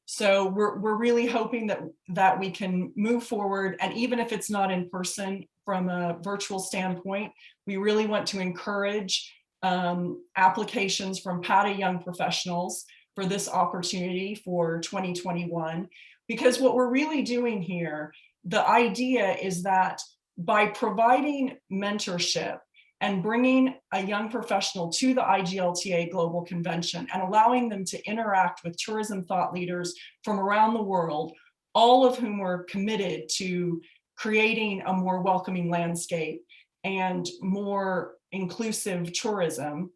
So we're really hoping that we can move forward, and even if it's not in person, from a virtual standpoint, we really want to encourage applications from PATA young professionals for this opportunity for 2021. Because what we're really doing here, the idea is that by providing mentorship and bringing a young professional to the IGLTA Global Convention and allowing them to interact with tourism thought leaders from around the world, all of whom are committed to creating a more welcoming landscape and more inclusive tourism,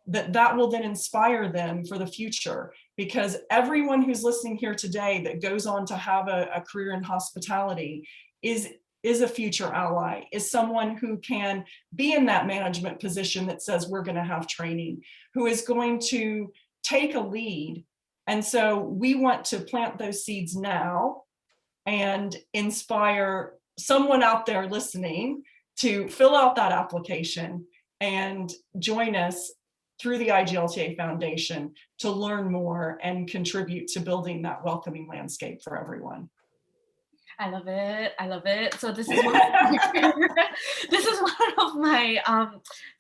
that will then inspire them for the future. Because everyone who's listening here today that goes on to have a career in hospitality is a future ally, is someone who can be in that management position that says we're going to have training, who is going to take a lead. And so we want to plant those seeds now and inspire someone out there listening to fill out that application and join us through the IGLTA Foundation to learn more and contribute to building that welcoming landscape for everyone. I love it. I love it. So this is one of my favorite, this is one of my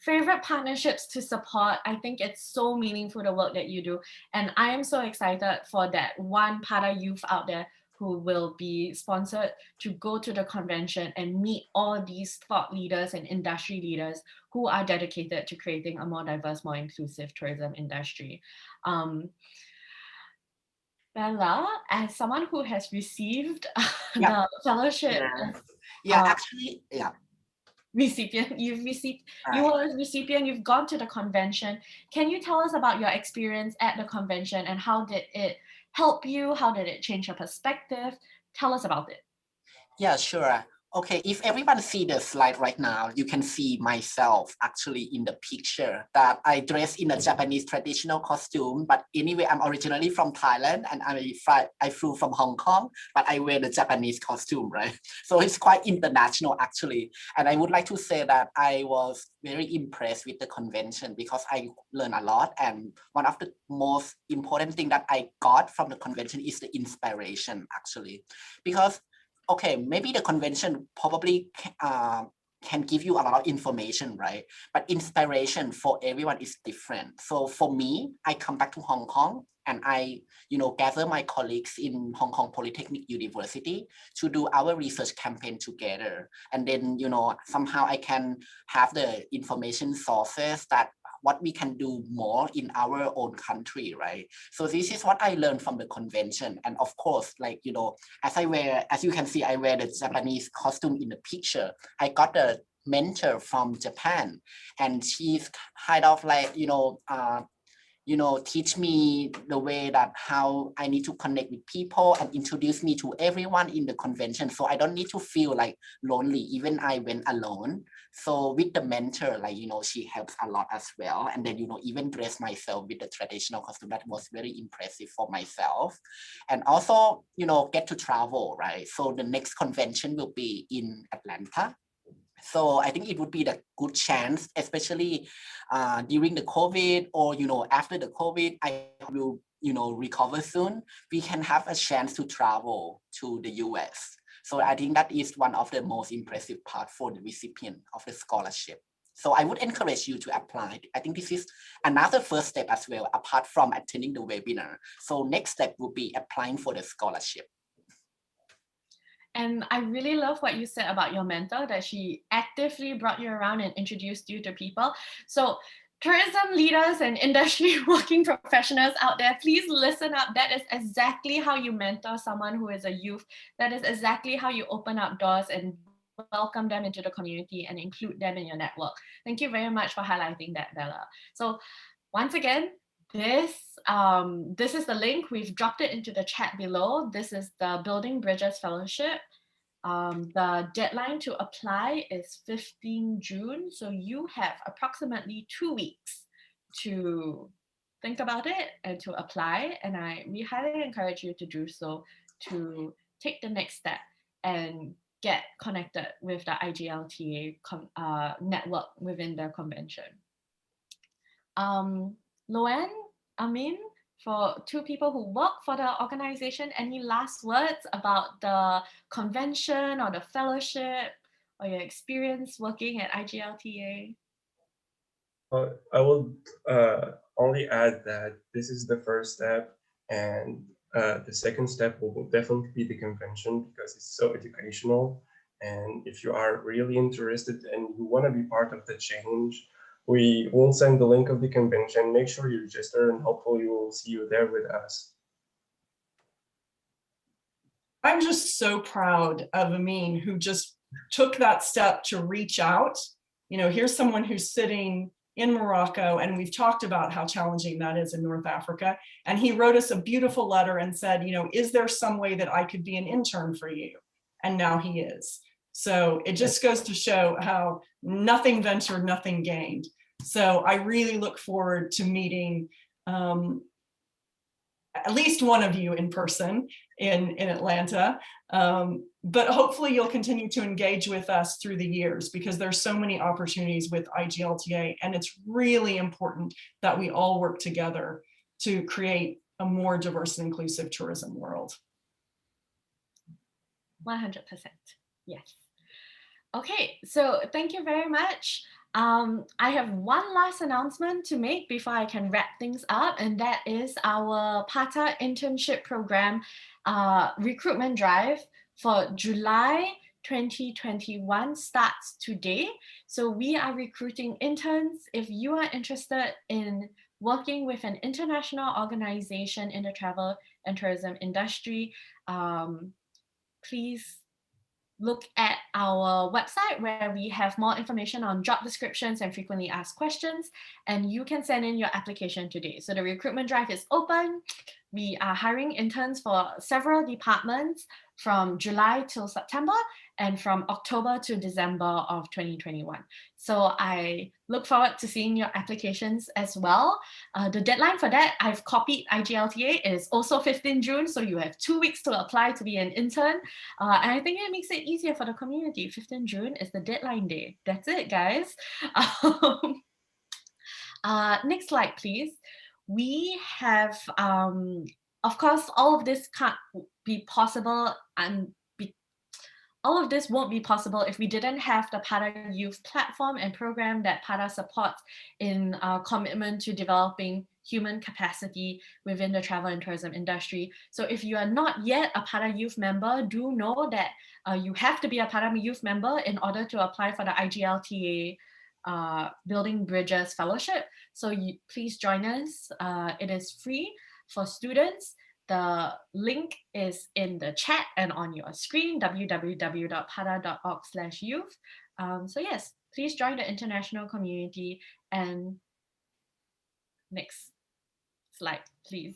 favorite partnerships to support. I think it's so meaningful, the work that you do. And I am so excited for that one PATA youth out there who will be sponsored to go to the convention and meet all these thought leaders and industry leaders who are dedicated to creating a more diverse, more inclusive tourism industry. Bella, as someone who has received the fellowship, actually, recipient, you were a recipient, you've gone to the convention. Can you tell us about your experience at the convention and how did it help you? How did it change your perspective? Tell us about it. Yeah, sure. Okay, if everyone see the slide right now, you can see myself actually in the picture that I dress in a Japanese traditional costume. But anyway, I'm originally from Thailand and I flew from Hong Kong, but I wear the Japanese costume, right? So it's quite international actually. And I would like to say that I was very impressed with the convention because I learned a lot. And one of the most important thing that I got from the convention is the inspiration actually, because okay, maybe the convention probably can give you a lot of information, right? But inspiration for everyone is different. So for me, I come back to Hong Kong and I, gather my colleagues in Hong Kong Polytechnic University to do our research campaign together. And then, somehow I can have the information sources that what we can do more in our own country, right? So this is what I learned from the convention. And of course, like, as you can see, I wear the Japanese costume in the picture. I got a mentor from Japan and she's kind of like, teach me the way that how I need to connect with people and introduce me to everyone in the convention. So I don't need to feel like lonely, even I went alone. So with the mentor, like, she helps a lot as well. And then, even dress myself with the traditional costume, that was very impressive for myself. And also, get to travel, right? So the next convention will be in Atlanta. So I think it would be the good chance, especially during the COVID or, after the COVID, I will, recover soon. We can have a chance to travel to the US. So I think that is one of the most impressive part for the recipient of the scholarship. So I would encourage you to apply. I think this is another first step as well, apart from attending the webinar. So next step would be applying for the scholarship. And I really love what you said about your mentor, that she actively brought you around and introduced you to people. So tourism leaders and industry working professionals out there, please listen up. That is exactly how you mentor someone who is a youth. That is exactly how you open up doors and welcome them into the community and include them in your network. Thank you very much for highlighting that, Bella. So once again, this is the link. We've dropped it into the chat below. This is the Building Bridges Fellowship. The deadline to apply is 15 June. So you have approximately 2 weeks to think about it and to apply. And we highly encourage you to do so, to take the next step and get connected with the IGLTA network within the convention. Loan, Amin, for two people who work for the organization, any last words about the convention or the fellowship or your experience working at IGLTA? I would only add that this is the first step, and the second step will definitely be the convention because it's so educational. And if you are really interested and you want to be part of the change, we will send the link of the convention. Make sure you register, and hopefully we will see you there with us. I'm just so proud of Amin, who just took that step to reach out. You know, here's someone who's sitting in Morocco, and we've talked about how challenging that is in North Africa. And he wrote us a beautiful letter and said, you know, is there some way that I could be an intern for you? And now he is. So it just goes to show how nothing ventured, nothing gained. So I really look forward to meeting at least one of you in person in Atlanta. But hopefully you'll continue to engage with us through the years, because there's so many opportunities with IGLTA, and it's really important that we all work together to create a more diverse and inclusive tourism world. 100%, yes. Okay, so thank you very much. I have one last announcement to make before I can wrap things up, and that is our PATA internship program recruitment drive for July 2021 starts today. So we are recruiting interns. If you are interested in working with an international organization in the travel and tourism industry, please look at our website where we have more information on job descriptions and frequently asked questions, and you can send in your application today. So the recruitment drive is open. We are hiring interns for several departments from July till September and from October to December of 2021. So I look forward to seeing your applications as well. The deadline for that, I've copied IGLTA, is also 15 June. So you have 2 weeks to apply to be an intern. And I think it makes it easier for the community. 15 June is the deadline day. That's it, guys. Next slide, please. We have, of course, all of this can't be possible, and all of this won't be possible if we didn't have the PATA Youth platform and program that PATA supports in our commitment to developing human capacity within the travel and tourism industry. So if you are not yet a PATA Youth member, do know that you have to be a PATA Youth member in order to apply for the IGLTA Building Bridges Fellowship. So please join us. It is free for students. The link is in the chat and on your screen, www.pata.org/youth. So yes, please join the international community. And next slide, please.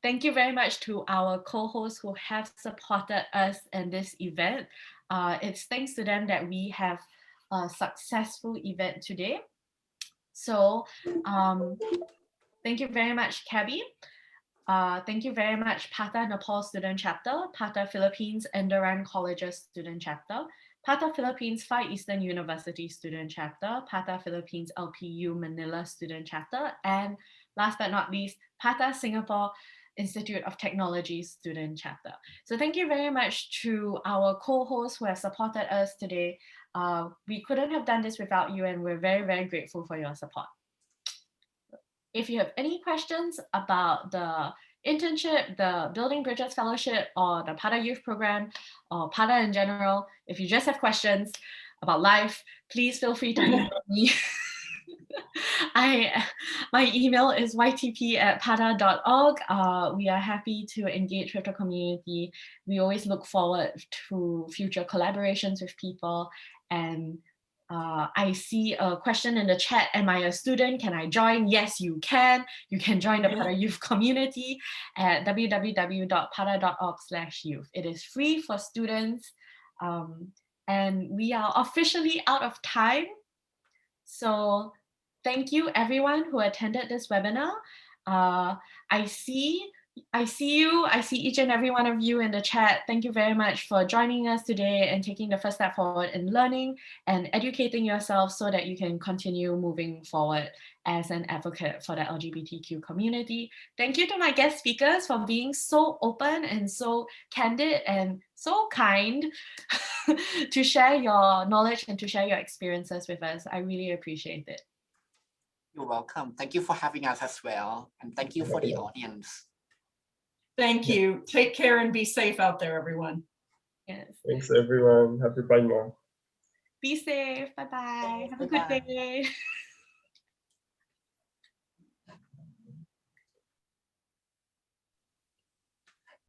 Thank you very much to our co-hosts who have supported us in this event. It's thanks to them that we have a successful event today. So thank you very much, CABI. Thank you very much, PATA Nepal Student Chapter, PATA Philippines Enderun Colleges Student Chapter, PATA Philippines Far Eastern University Student Chapter, PATA Philippines LPU-Manila Student Chapter, and last but not least, PATA Singapore Institute of Technology Student Chapter. So thank you very much to our co-hosts who have supported us today. We couldn't have done this without you, and we're very, very grateful for your support. If you have any questions about the internship, the Building Bridges Fellowship, or the PATA Youth Program, or PATA in general, if you just have questions about life, please feel free to email me. My email is ytp@pata.org. We are happy to engage with the community. We always look forward to future collaborations with people. And I see a question in the chat. Am I a student? Can I join? Yes, you can. You can join the PATA Youth community at www.pata.org/youth. It is free for students. And we are officially out of time. So thank you everyone who attended this webinar. I see you. I see each and every one of you in the chat. Thank you very much for joining us today and taking the first step forward in learning and educating yourself so that you can continue moving forward as an advocate for the LGBTQ community. Thank you to my guest speakers for being so open and so candid and so kind to share your knowledge and to share your experiences with us. I really appreciate it. You're welcome. Thank you for having us as well. And thank you for the audience. Thank you. Take care and be safe out there, everyone. Yes. Thanks, everyone. Happy Pride Month. Be safe. Bye-bye. Yes, Have a bye-bye. good day.